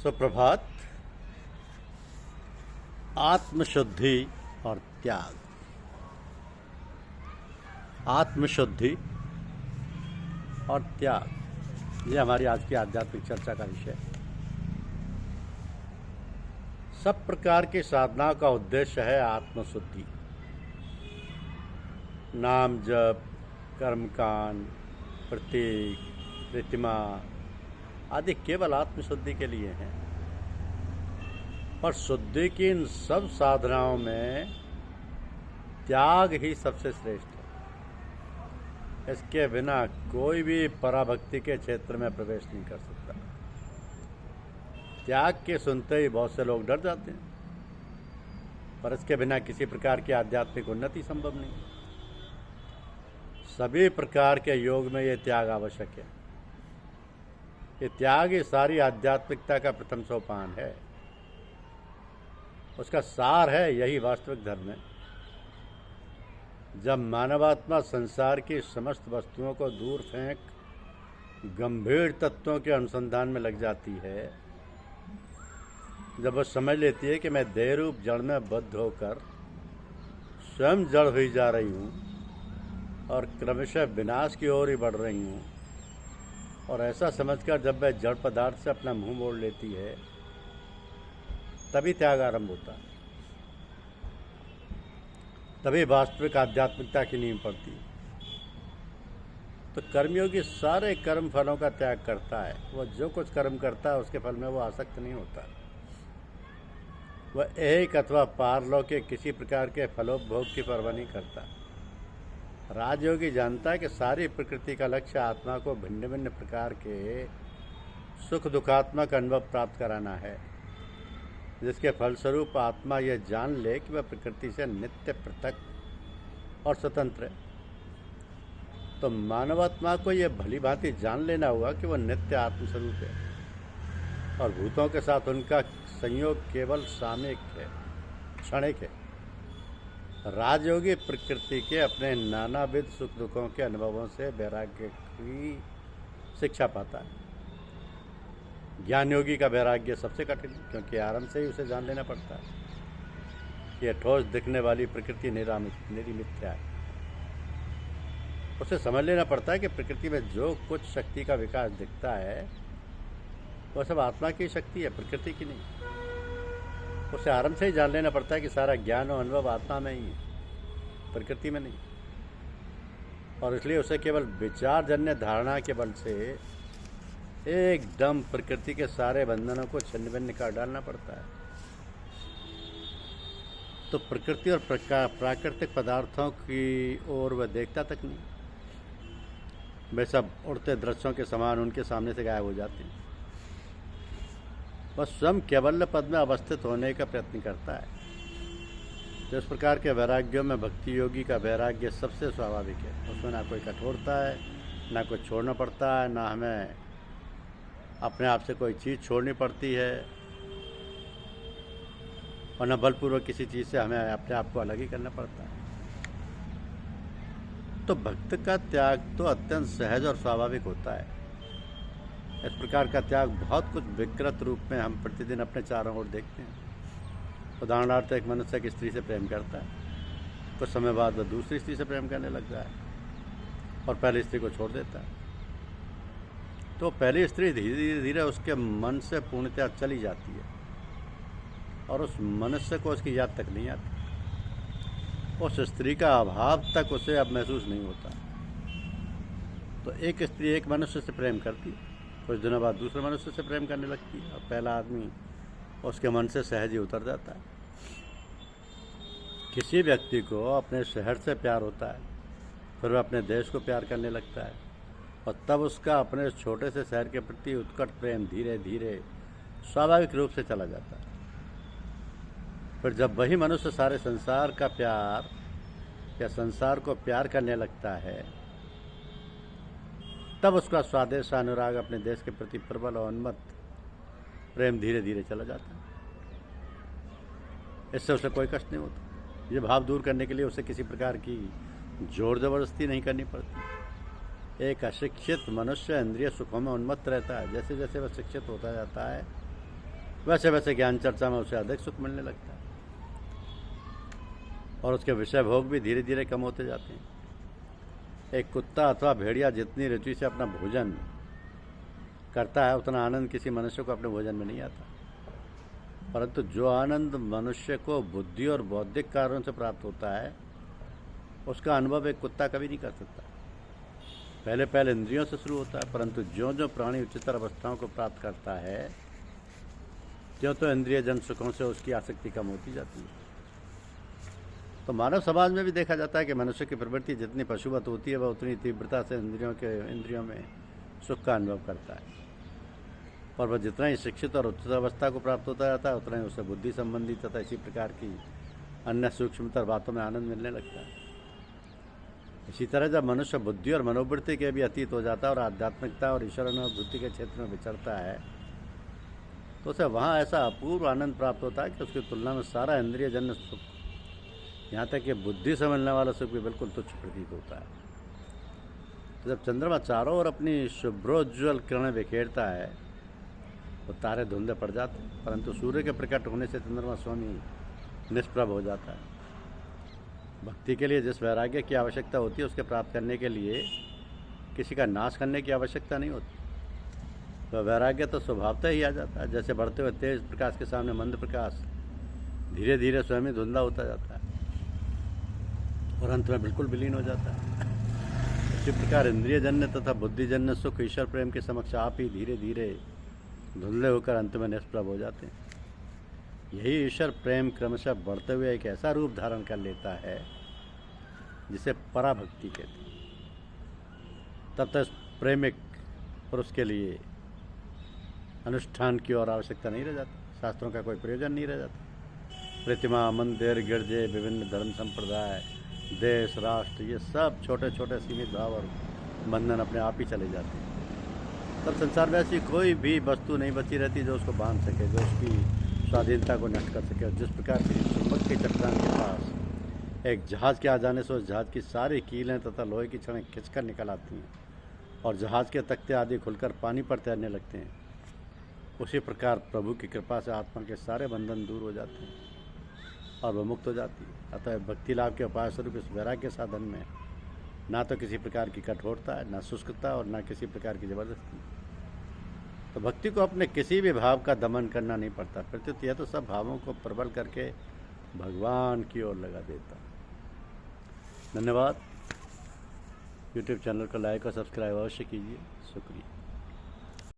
सुप्रभात। आत्मशुद्धि और त्याग। आत्मशुद्धि और त्याग, ये हमारी आज की आध्यात्मिक चर्चा का विषय है। सब प्रकार की साधना का उद्देश्य है आत्मशुद्धि। नाम जप, कर्मकांड, प्रतीक, प्रतिमा आदि केवल आत्मशुद्धि के लिए हैं। पर शुद्धि की इन सब साधनाओं में त्याग ही सबसे श्रेष्ठ है। इसके बिना कोई भी पराभक्ति के क्षेत्र में प्रवेश नहीं कर सकता। त्याग के सुनते ही बहुत से लोग डर जाते हैं, पर इसके बिना किसी प्रकार की आध्यात्मिक उन्नति संभव नहीं। सभी प्रकार के योग में ये त्याग आवश्यक है। ये त्याग ही सारी आध्यात्मिकता का प्रथम सोपान है। उसका सार है यही वास्तविक धर्म है। जब मानवात्मा संसार की समस्त वस्तुओं को दूर फेंक गंभीर तत्वों के अनुसंधान में लग जाती है, जब वो समझ लेती है कि मैं देह रूप जड़ में बद्ध होकर स्वयं जड़ हुई जा रही हूँ और क्रमशः विनाश की ओर ही बढ़ रही हूँ, और ऐसा समझकर जब वह जड़ पदार्थ से अपना मुंह मोड़ लेती है, तभी त्याग आरंभ होता है। तभी वास्तविक आध्यात्मिकता की नींव पड़ती है। तो कर्मयोगी सारे कर्म फलों का त्याग करता है। वह जो कुछ कर्म करता है उसके फल में वो आसक्त नहीं होता। वह एक अथवा पारलौकिक किसी प्रकार के फलोपभोग की परवाह नहीं करता। राजयोगी जानता है कि सारी प्रकृति का लक्ष्य आत्मा को भिन्न भिन्न प्रकार के सुख दुखात्मक अनुभव प्राप्त कराना है, जिसके फलस्वरूप आत्मा यह जान ले कि वह प्रकृति से नित्य पृथक और स्वतंत्र है। तो मानवात्मा को यह भली भांति जान लेना होगा कि वह नित्य आत्मस्वरूप है और भूतों के साथ उनका संयोग केवल सामयिक है, क्षणिक है। राजयोगी प्रकृति के अपने नानाविध सुख दुखों के अनुभवों से वैराग्य की शिक्षा पाता है। ज्ञान योगी का वैराग्य सबसे कठिन है, क्योंकि आरंभ से ही उसे जान लेना पड़ता है कि यह ठोस दिखने वाली प्रकृति निरी मिथ्या है। उसे समझ लेना पड़ता है कि प्रकृति में जो कुछ शक्ति का विकास दिखता है वह सब आत्मा की शक्ति है, प्रकृति की नहीं। उसे आरंभ से ही जान लेना पड़ता है कि सारा ज्ञान और अनुभव आत्मा में ही है, प्रकृति में नहीं। और इसलिए उसे केवल विचारजन्य धारणा के बल से एकदम प्रकृति के सारे बंधनों को छिन्न भिन्न कर डालना पड़ता है। तो प्रकृति और प्राकृतिक पदार्थों की ओर वह देखता तक नहीं। वे सब उड़ते दृश्यों के समान उनके सामने से गायब हो जाते हैं। वह स्वयं कैवल्य पद में अवस्थित होने का प्रयत्न करता है। तो इस प्रकार के वैराग्यों में भक्ति योगी का वैराग्य सबसे स्वाभाविक है। उसमें ना कोई कठोरता है, ना कुछ छोड़ना पड़ता है, ना हमें अपने आप से कोई चीज़ छोड़नी पड़ती है, और न बलपूर्वक किसी चीज़ से हमें अपने आप को अलग ही करना पड़ता है। तो भक्त का त्याग तो अत्यंत सहज और स्वाभाविक होता है। इस प्रकार का त्याग बहुत कुछ विकृत रूप में हम प्रतिदिन अपने चारों ओर देखते हैं। उदाहरणार्थ, एक मनुष्य एक स्त्री से प्रेम करता है, कुछ समय बाद वह दूसरी स्त्री से प्रेम करने लगता है और पहली स्त्री को छोड़ देता है। तो पहली स्त्री धीरे धीरे उसके मन से पूर्णतः चली जाती है और उस मनुष्य को उसकी याद तक नहीं आती। उस स्त्री का अभाव तक उसे अब महसूस नहीं होता। तो एक स्त्री एक मनुष्य से प्रेम करती है, कुछ दिनों बाद दूसरे मनुष्य से प्रेम करने लगती है और पहला आदमी उसके मन से सहज ही उतर जाता है। किसी व्यक्ति को अपने शहर से प्यार होता है, फिर वह अपने देश को प्यार करने लगता है, और तब उसका अपने छोटे से शहर के प्रति उत्कट प्रेम धीरे धीरे स्वाभाविक रूप से चला जाता है। फिर जब वही मनुष्य सारे संसार का प्यार या संसार को प्यार करने लगता है, तब उसका स्वादेश अनुराग अपने देश के प्रति प्रबल और उन्मत्त प्रेम धीरे धीरे चला जाता है। इससे उसे कोई कष्ट नहीं होता। ये भाव दूर करने के लिए उसे किसी प्रकार की जोर जबरदस्ती नहीं करनी पड़ती। एक अशिक्षित मनुष्य इंद्रिय सुखों में उन्मत्त रहता है। जैसे जैसे वह शिक्षित होता जाता है, वैसे वैसे ज्ञान चर्चा में उसे अधिक सुख मिलने लगता है और उसके विषय भोग भी धीरे धीरे कम होते जाते हैं। एक कुत्ता अथवा भेड़िया जितनी रुचि से अपना भोजन करता है उतना आनंद किसी मनुष्य को अपने भोजन में नहीं आता, परंतु जो आनंद मनुष्य को बुद्धि और बौद्धिक कारणों से प्राप्त होता है उसका अनुभव एक कुत्ता कभी नहीं कर सकता। पहले पहले इंद्रियों से शुरू होता है, परंतु ज्यों ज्यों प्राणी उच्चतर अवस्थाओं को प्राप्त करता है त्यों तो इंद्रिय जन सुखों से उसकी आसक्ति कम होती जाती है। तो मानव समाज में भी देखा जाता है कि मनुष्य की प्रवृत्ति जितनी पशुवत होती है वह उतनी तीव्रता से इंद्रियों में सुख का अनुभव करता है, और वह जितना ही शिक्षित और उच्चतर अवस्था को प्राप्त होता जाता है उतना ही उसे बुद्धि संबंधी तथा इसी प्रकार की अन्य सूक्ष्मतर बातों में आनंद मिलने लगता है। इसी तरह जब मनुष्य बुद्धि और मनोवृत्ति के भी अतीत हो जाता है और आध्यात्मिकता और ईश्वर अनुभूति के क्षेत्र में विचरता है तो उसे वहाँ ऐसा अपूर्व आनंद प्राप्त होता है कि उसकी तुलना में सारा इंद्रिय जन्य सुख, यहाँ तक कि बुद्धि से मिलने वाला सुख भी बिल्कुल तुच्छ प्रतीत होता है। तो जब चंद्रमा चारों ओर अपनी शुभ्रोज्ज्वल किरणें बिखेरता है तो तारे धुंधले पड़ जाते हैं, परंतु सूर्य के प्रकट होने से चंद्रमा स्वयं ही निष्प्रभ हो जाता है। भक्ति के लिए जिस वैराग्य की आवश्यकता होती है उसके प्राप्त करने के लिए किसी का नाश करने की आवश्यकता नहीं होती, तो वैराग्य तो स्वभावतः ही आ जाता है। जैसे बढ़ते हुए तेज प्रकाश के सामने मंद प्रकाश धीरे धीरे स्वयं ही धुंधला होता जाता है और अंत में बिल्कुल विलीन हो जाता है। इसी प्रकार इंद्रिय जन्य तथा बुद्धिजन्य सुख ईश्वर प्रेम के समक्ष आप ही धीरे धीरे धुंधले होकर अंत में निष्प्रभ हो जाते हैं। यही ईश्वर प्रेम क्रमशः बढ़ते हुए एक ऐसा रूप धारण कर लेता है जिसे पराभक्ति कहते हैं। तब तक प्रेमिक पुरुष के लिए अनुष्ठान की और आवश्यकता नहीं रह जाती, शास्त्रों का कोई प्रयोजन नहीं रह जाता। प्रतिमा, मंदिर, गिरजे, विभिन्न धर्म संप्रदाय, देश, राष्ट्र, ये सब छोटे छोटे सीमित भाव और बंधन अपने आप ही चले जाते हैं। तब संसार में ऐसी कोई भी वस्तु नहीं बची रहती जो उसको बांध सके, जो उसकी स्वाधीनता को नष्ट कर सके। और जिस प्रकार से चुंबक के चट्टान के पास एक जहाज़ के आ जाने से उस जहाज़ की सारी कीलें तथा लोहे की छड़ें खिंचकर निकल आती हैं और जहाज़ के तख्ते आदि खुलकर पानी पर तैरने लगते हैं, उसी प्रकार प्रभु की कृपा से आत्मा के सारे बंधन दूर हो जाते हैं और वह मुक्त हो जाती है। अतः भक्ति लाभ के उपाय स्वरूप इस वैराग्य साधन में ना तो किसी प्रकार की कठोरता है, ना शुष्कता और ना किसी प्रकार की जबरदस्ती। तो भक्ति को अपने किसी भी भाव का दमन करना नहीं पड़ता, प्रत्युत यह तो सब भावों को प्रबल करके भगवान की ओर लगा देता। धन्यवाद। यूट्यूब चैनल को लाइक और सब्सक्राइब अवश्य कीजिए। शुक्रिया।